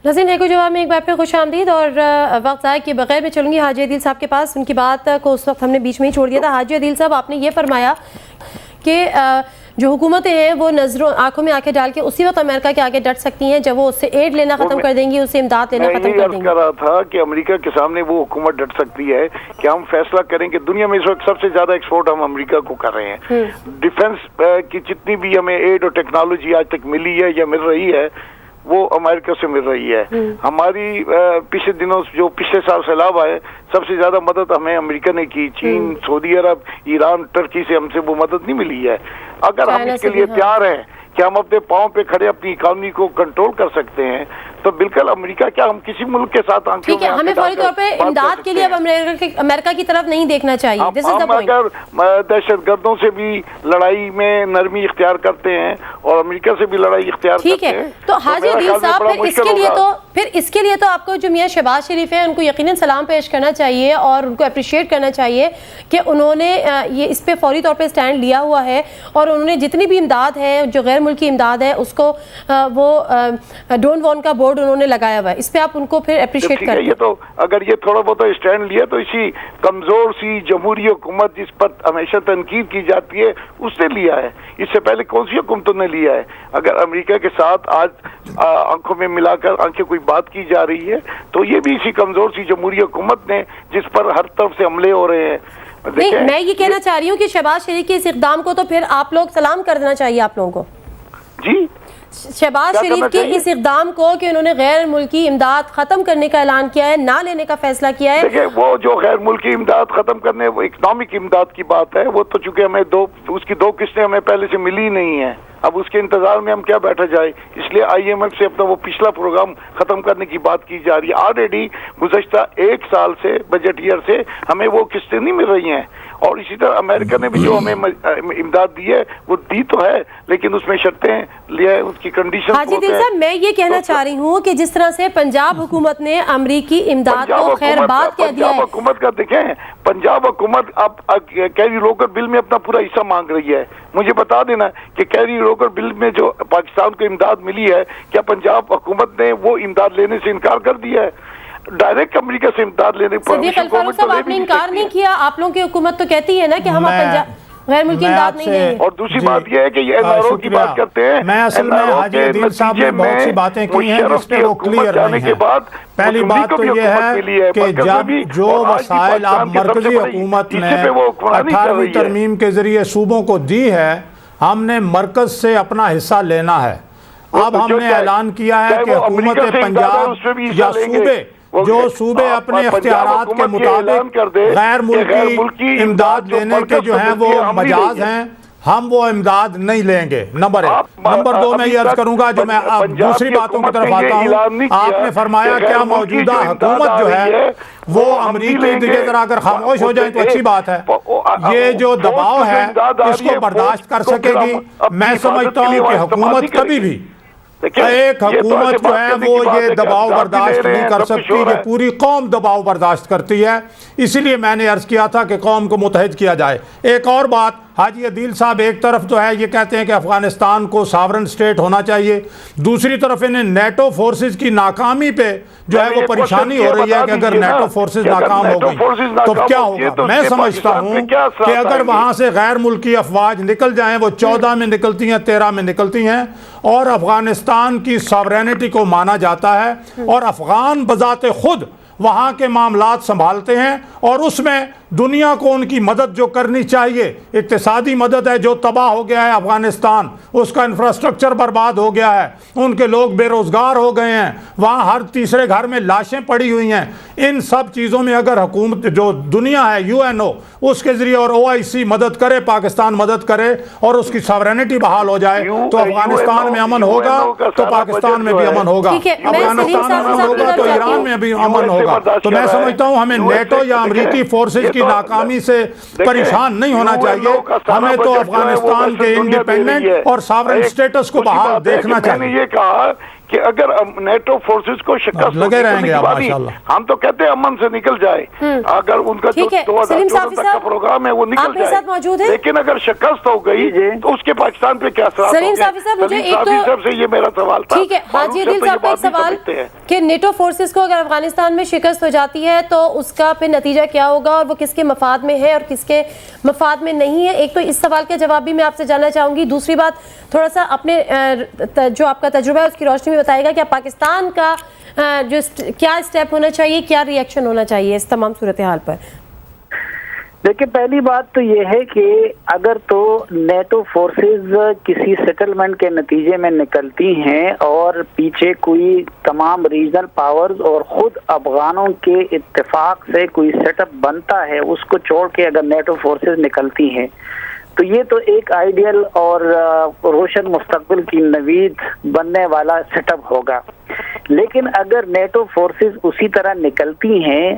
ناظرین ہے کوئی جواب میں ایک بار پھر خوش آمدید، اور وقت ضائع کے بغیر میں چلوں گی حاجی عدیل صاحب کے پاس. ان کی بات کو اس وقت ہم نے بیچ میں ہی چھوڑ دیا تھا. حاجی عدیل صاحب، آپ نے یہ فرمایا کہ جو حکومتیں ہیں وہ آنکھوں میں آنکھیں ڈال کے اسی وقت امریکہ کے آگے ڈٹ سکتی ہیں جب وہ اس سے ایڈ لینا ختم کر دیں گی، اسے امداد لینا ختم کر دیں گی. میں کر رہا تھا کہ امریکہ کے سامنے وہ حکومت ڈٹ سکتی ہے کہ ہم فیصلہ کریں کہ دنیا میں اس وقت سب سے زیادہ ایکسپورٹ ہم امریکہ کو کر رہے ہیں. ڈیفنس کی جتنی بھی ہمیں ایڈ اور ٹیکنالوجی آج تک ملی ہے یا مل رہی ہے وہ امریکہ سے مل رہی ہے. ہماری پچھلے دنوں جو پچھلے سال سیلاب آئے سب سے زیادہ مدد ہمیں امریکہ نے کی. چین، سعودی عرب، ایران، ترکی سے ہم سے وہ مدد نہیں ملی ہے. اگر ہم اس کے لیے تیار ہیں کہ ہم اپنے پاؤں پہ کھڑے اپنی اکانومی کو کنٹرول کر سکتے ہیں تو بالکل امریکہ کیا ہم کسی ملک کے ساتھ ٹھیک ہے، ہمیں فوری طور پہ امداد کے لیے اب امریکہ کی طرف نہیں دیکھنا چاہیے. ہم اگر دہشت گردوں سے بھی لڑائی میں نرمی اختیار کرتے ہیں اور امریکہ سے بھی لڑائی اختیار کرتے ہیں تو حاجی عدیل صاحب پھر اس کے لیے تو آپ کو جو میاں شہباز شریف ہیں ان کو یقیناً سلام پیش کرنا چاہیے اور ان کو اپریشیٹ کرنا چاہیے کہ انہوں نے یہ اس پہ فوری طور پہ سٹینڈ لیا ہوا ہے اور انہوں نے جتنی بھی امداد ہے جو غیر ملکی امداد ہے اس کو وہ ڈونٹ وانٹ کا بورڈ انہوں نے لگایا ہوا ہے. اس پہ آپ ان کو پھر اپریشیٹ کریں. یہ تو اگر یہ تھوڑا بہت اسٹینڈ لیا تو اسی کمزور سی جمہوری حکومت جس پر ہمیشہ تنقید کی جاتی ہے اس نے لیا ہے. اس سے پہلے کون سی حکومتوں نے لیا ہے؟ اگر امریکہ کے ساتھ آج آنکھوں میں ملا کر آنکھیں کوئی بات کی جا رہی ہے تو یہ بھی اسی کمزور سی جمہوری حکومت نے جس پر ہر طرف سے حملے ہو رہے ہیں. نہیں، میں یہ کہنا چاہ رہی ہوں کہ شہباز شریف کے اس اقدام کو تو پھر آپ لوگ سلام کر دینا چاہیے آپ لوگوں کو. جی، شہباز شریف کے اس اقدام کو کہ انہوں نے غیر ملکی امداد ختم کرنے کا اعلان کیا ہے، نہ لینے کا فیصلہ کیا ہے. دیکھیں وہ جو غیر ملکی امداد ختم کرنے وہ اکنامک امداد کی بات ہے، وہ تو چونکہ ہمیں اس کی 2 قسطیں ہمیں پہلے سے ملی نہیں ہیں. اب اس کے انتظار میں ہم کیا بیٹھا جائے؟ اس لیے آئی ایم ایف سے اپنا وہ پچھلا پروگرام ختم کرنے کی بات کی جا رہی ہے. آلریڈی گزشتہ 1 سال سے بجٹ ایئر سے ہمیں وہ قسطیں نہیں مل رہی ہیں. اور اسی طرح امریکہ نے بھی جو ہمیں امداد دی ہے وہ دی تو ہے لیکن اس میں شرطیں لیا ہے، اس کی کنڈیشن. حاجی عدیل صاحب، میں یہ کہنا چاہ رہی ہوں کہ جس طرح سے پنجاب حکومت نے امریکی امداد کو خیر بات کہہ دیا ہے. پنجاب حکومت کا دیکھیں، پنجاب حکومت اب کیری روکر بل میں اپنا پورا حصہ مانگ رہی ہے. مجھے بتا دینا کہ کیری روکر بل میں جو پاکستان کو امداد ملی ہے کیا پنجاب حکومت نے وہ امداد لینے سے انکار کر دیا ہے؟ ڈائریکٹ امریکہ سے امداد لینے پر صدیق الفاروق صاحب، آپ نے انکار نہیں کیا. آپ لوگوں کی حکومت تو کہتی ہے نا کہ ہم غیر ملکی امداد نہیں دیں گے. اور دوسری بات یہ ہے کہ یہ این آر او کی بات کرتے ہیں. میں اصل میں حاجی عدیل صاحب نے بہت سی باتیں کی ہیں جس پہ وہ کلیئر نہیں ہیں. پہلی بات تو یہ ہے کہ جب جو وسائل اب مرکزی حکومت نے 18ویں ترمیم کے ذریعے صوبوں کو دی ہے، ہم نے مرکز سے اپنا حصہ لینا ہے. اب ہم نے اعلان کیا ہے کہ حکومت پنجاب یا جو صوبے اپنے اختیارات کے مطابق غیر ملکی امداد لینے کے جو ہیں وہ مجاز ہیں، ہم وہ امداد نہیں لیں گے. نمبر 1. نمبر 2 میں یہ عرض کروں گا جو میں دوسری باتوں کی طرف آتا ہوں. آپ نے فرمایا کیا موجودہ حکومت جو ہے وہ امریکی دیکھے ذرا اگر خاموش ہو جائیں تو اچھی بات ہے. یہ جو دباؤ ہے اس کو برداشت کر سکے گی؟ میں سمجھتا ہوں کہ حکومت کبھی بھی ایک حکومت جو ہے وہ یہ دباؤ برداشت نہیں کر سکتی. یہ پوری قوم دباؤ برداشت کرتی ہے. اسی لیے میں نے عرض کیا تھا کہ قوم کو متحد کیا جائے. ایک اور بات، حاجی عدیل صاحب ایک طرف تو ہے یہ کہتے ہیں کہ افغانستان کو ساورن سٹیٹ ہونا چاہیے، دوسری طرف انہیں نیٹو فورسز کی ناکامی پہ جو ہے وہ پریشانی ہو رہی ہے کہ اگر نیٹو فورسز ناکام ہو گئی تو کیا ہوگا. میں سمجھتا ہوں کہ اگر وہاں سے غیر ملکی افواج نکل جائیں، وہ 14 میں نکلتی ہیں، 13 میں نکلتی ہیں، اور افغانستان کی ساورینٹی کو مانا جاتا ہے اور افغان بذات خود وہاں کے معاملات سنبھالتے ہیں، اور اس میں دنیا کو ان کی مدد جو کرنی چاہیے، اقتصادی مدد ہے. جو تباہ ہو گیا ہے افغانستان، اس کا انفراسٹرکچر برباد ہو گیا ہے، ان کے لوگ بے روزگار ہو گئے ہیں، وہاں ہر تیسرے گھر میں لاشیں پڑی ہوئی ہیں. ان سب چیزوں میں اگر حکومت جو دنیا ہے UNO اس کے ذریعے اور OIC مدد کرے، پاکستان مدد کرے اور اس کی ساورینٹی بحال ہو جائے تو افغانستان میں امن ہوگا، تو پاکستان میں بھی امن ہوگا. افغانستان میں امن ہوگا تو ایران میں بھی امن ہوگا. تو میں سمجھتا ہوں ہمیں نیٹو یا امریکی فورسز کی ناکامی سے پریشان نہیں ہونا چاہیے. ہمیں تو افغانستان کے انڈیپینڈنٹ اور ساورن سٹیٹس کو بحال دیکھنا چاہیے. میں نے یہ کہا کہ اگر نیٹو فورسز کو شکست لگے رہیں گے ہم تو کہتے ہیں امن سے نکل جائے، اگر ان کا 2014 تک کا پروگرام ہے وہ نکل جائے، لیکن اگر شکست ہو گئی تو اس کے پاکستان پہ کیا اثرات سلیم صافی صاحب سے یہ میرا سوال تھا۔ ٹھیک ہے، حاجی عدیل صاحب کا ایک سوال کہ نیٹو فورسز کو اگر افغانستان میں شکست ہو جاتی ہے تو اس کا پھر نتیجہ کیا ہوگا اور وہ کس کے مفاد میں ہے اور کس کے مفاد میں نہیں ہے؟ ایک تو اس سوال کا جواب بھی میں آپ سے جاننا چاہوں گی، دوسری بات تھوڑا سا اپنے جو آپ کا تجربہ ہے اس کی روشنی میں بتائے گا کہ پاکستان کا جو کیا اسٹیپ ہونا چاہیے، کیا ری ایکشن ہونا چاہیے اس تمام صورتحال پر؟ دیکھیں، پہلی بات تو یہ ہے کہ اگر تو نیٹو فورسز کسی سیٹلمنٹ کے نتیجے میں نکلتی ہیں اور پیچھے کوئی تمام ریجنل پاورز اور خود افغانوں کے اتفاق سے کوئی سیٹ اپ بنتا ہے، اس کو چھوڑ کے اگر نیٹو فورسز نکلتی ہیں تو یہ تو ایک آئیڈیل اور روشن مستقبل کی نوید بننے والا سیٹ اپ ہوگا۔ لیکن اگر نیٹو فورسز اسی طرح نکلتی ہیں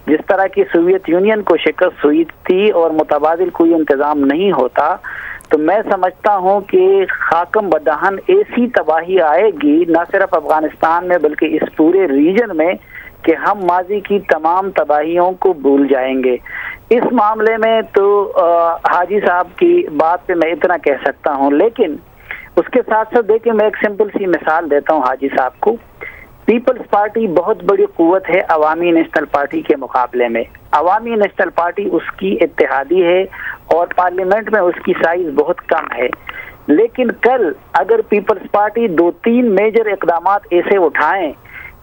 جس طرح کی سوویت یونین کو شکست ہوئی تھی اور متبادل کوئی انتظام نہیں ہوتا، تو میں سمجھتا ہوں کہ خاکم بدہن ایسی تباہی آئے گی نہ صرف افغانستان میں بلکہ اس پورے ریجن میں کہ ہم ماضی کی تمام تباہیوں کو بھول جائیں گے۔ اس معاملے میں تو حاجی صاحب کی بات پہ میں اتنا کہہ سکتا ہوں، لیکن اس کے ساتھ ساتھ دیکھیں میں ایک سمپل سی مثال دیتا ہوں حاجی صاحب کو۔ پیپلز پارٹی بہت بڑی قوت ہے عوامی نیشنل پارٹی کے مقابلے میں۔ عوامی نیشنل پارٹی اس کی اتحادی ہے اور پارلیمنٹ میں اس کی سائز بہت کم ہے، لیکن کل اگر پیپلز پارٹی 2-3 میجر اقدامات ایسے اٹھائیں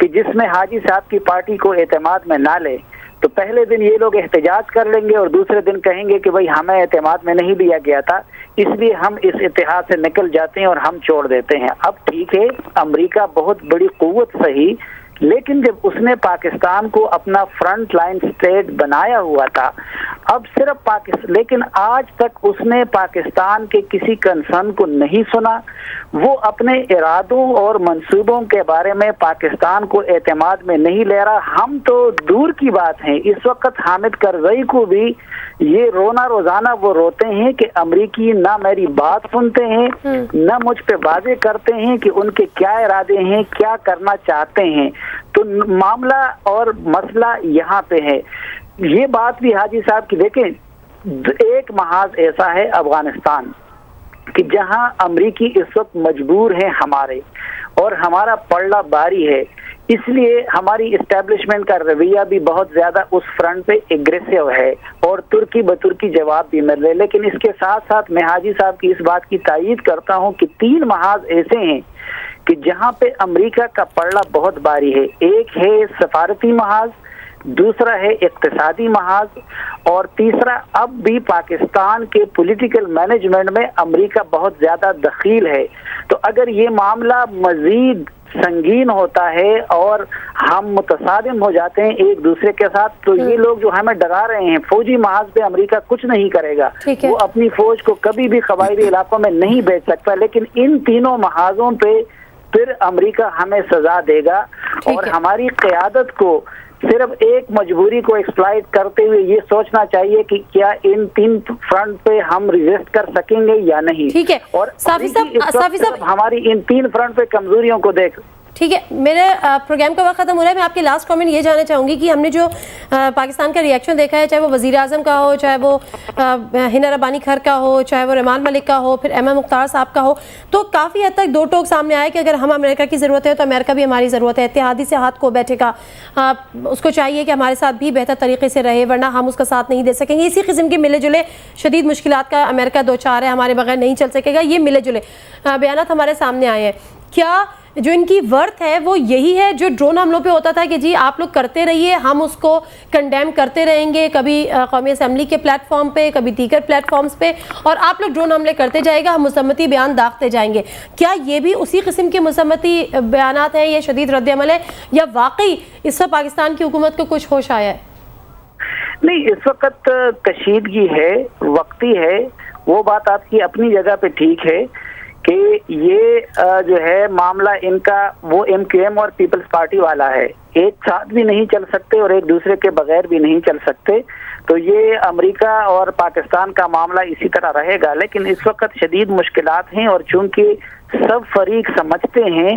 کہ جس میں حاجی صاحب کی پارٹی کو اعتماد میں نہ لے، تو پہلے دن یہ لوگ احتجاج کر لیں گے اور دوسرے دن کہیں گے کہ بھئی ہمیں اعتماد میں نہیں لیا گیا تھا، اس لیے ہم اس اتحاد سے نکل جاتے ہیں اور ہم چھوڑ دیتے ہیں۔ اب ٹھیک ہے، امریکہ بہت بڑی قوت صحیح، لیکن جب اس نے پاکستان کو اپنا فرنٹ لائن اسٹیٹ بنایا ہوا تھا، اب صرف لیکن آج تک اس نے پاکستان کے کسی کنسرن کو نہیں سنا۔ وہ اپنے ارادوں اور منصوبوں کے بارے میں پاکستان کو اعتماد میں نہیں لے رہا۔ ہم تو دور کی بات ہیں، اس وقت حامد کرزئی کو بھی یہ روزانہ وہ روتے ہیں کہ امریکی نہ میری بات سنتے ہیں نہ مجھ پہ واضح کرتے ہیں کہ ان کے کیا ارادے ہیں، کیا کرنا چاہتے ہیں۔ تو معاملہ اور مسئلہ یہاں پہ ہے۔ یہ بات بھی حاجی صاحب کی دیکھیں، ایک محاذ ایسا ہے افغانستان کہ جہاں امریکی اس وقت مجبور ہیں ہمارے، اور ہمارا پلڑا باری ہے، اس لیے ہماری اسٹیبلشمنٹ کا رویہ بھی بہت زیادہ اس فرنٹ پہ اگریسو ہے اور ترکی بترکی جواب بھی مل رہے۔ لیکن اس کے ساتھ ساتھ میں حاجی صاحب کی اس بات کی تائید کرتا ہوں کہ 3 محاذ ایسے ہیں کہ جہاں پہ امریکہ کا پلڑا بہت باری ہے۔ ایک ہے سفارتی محاذ، دوسرا ہے اقتصادی محاذ، اور تیسرا اب بھی پاکستان کے پولیٹیکل مینجمنٹ میں امریکہ بہت زیادہ دخیل ہے۔ تو اگر یہ معاملہ مزید سنگین ہوتا ہے اور ہم متصادم ہو جاتے ہیں ایک دوسرے کے ساتھ، تو یہ لوگ جو ہمیں ڈرا رہے ہیں فوجی محاذ پہ امریکہ کچھ نہیں کرے گا، وہ اپنی فوج کو کبھی بھی قبائلی علاقوں میں نہیں بھیج سکتا، لیکن ان تینوں محاذوں پہ پھر امریکہ ہمیں سزا دے گا۔ اور ہماری قیادت کو صرف ایک مجبوری کو ایکسپلائٹ کرتے ہوئے یہ سوچنا چاہیے کہ کیا ان 3 فرنٹ پہ ہم ریزسٹ کر سکیں گے یا نہیں۔ ٹھیک ہے، اور صافی صاحب ہماری ان 3 فرنٹ پہ کمزوریوں کو دیکھ۔ ٹھیک ہے، میرے پروگرام کا وقت ختم ہو رہا ہے۔ میں آپ کے لاسٹ کامنٹ یہ جاننا چاہوں گی کہ ہم نے جو پاکستان کا ری ایکشن دیکھا ہے، چاہے وہ وزیر اعظم کا ہو، چاہے وہ ہنا ربانی کھر کا ہو، چاہے وہ رحمان ملک کا ہو، پھر احمد مختار صاحب کا ہو، تو کافی حد تک 2 ٹوک سامنے آئے کہ اگر ہم امریکہ کی ضرورت ہے تو امریکہ بھی ہماری ضرورت ہے، اتحادی سے ہاتھ کو بیٹھے گا، اس کو چاہیے کہ ہمارے ساتھ بھی بہتر طریقے سے رہے، ورنہ ہم اس کا ساتھ نہیں دے سکیں گے۔ اسی قسم کے ملے جلے شدید مشکلات کا امریکہ 2-4 ہے، ہمارے بغیر نہیں چل سکے گا، یہ ملے جلے بیانات ہمارے سامنے آئے ہیں۔ کیا جو ان کی ورتھ ہے وہ یہی ہے جو ڈرون حملوں پہ ہوتا تھا کہ جی آپ لوگ کرتے رہیے، ہم اس کو کنڈیم کرتے رہیں گے، کبھی قومی اسمبلی کے پلیٹ فارم پہ، کبھی دیگر پلیٹ فارمز پہ، اور آپ لوگ ڈرون حملے کرتے جائے گا، ہم مذمتی بیان داغتے جائیں گے؟ کیا یہ بھی اسی قسم کے مذمتی بیانات ہیں، یہ شدید رد عمل ہے، یا واقعی اس سے پاکستان کی حکومت کو کچھ ہوش آیا ہے؟ نہیں، اس وقت کشیدگی ہے، وقتی ہے، وہ بات آپ کی اپنی جگہ پہ ٹھیک ہے کہ یہ جو ہے معاملہ ان کا وہ ایم کیو ایم اور پیپلز پارٹی والا ہے، ایک ساتھ بھی نہیں چل سکتے اور ایک دوسرے کے بغیر بھی نہیں چل سکتے، تو یہ امریکہ اور پاکستان کا معاملہ اسی طرح رہے گا۔ لیکن اس وقت شدید مشکلات ہیں، اور چونکہ سب فریق سمجھتے ہیں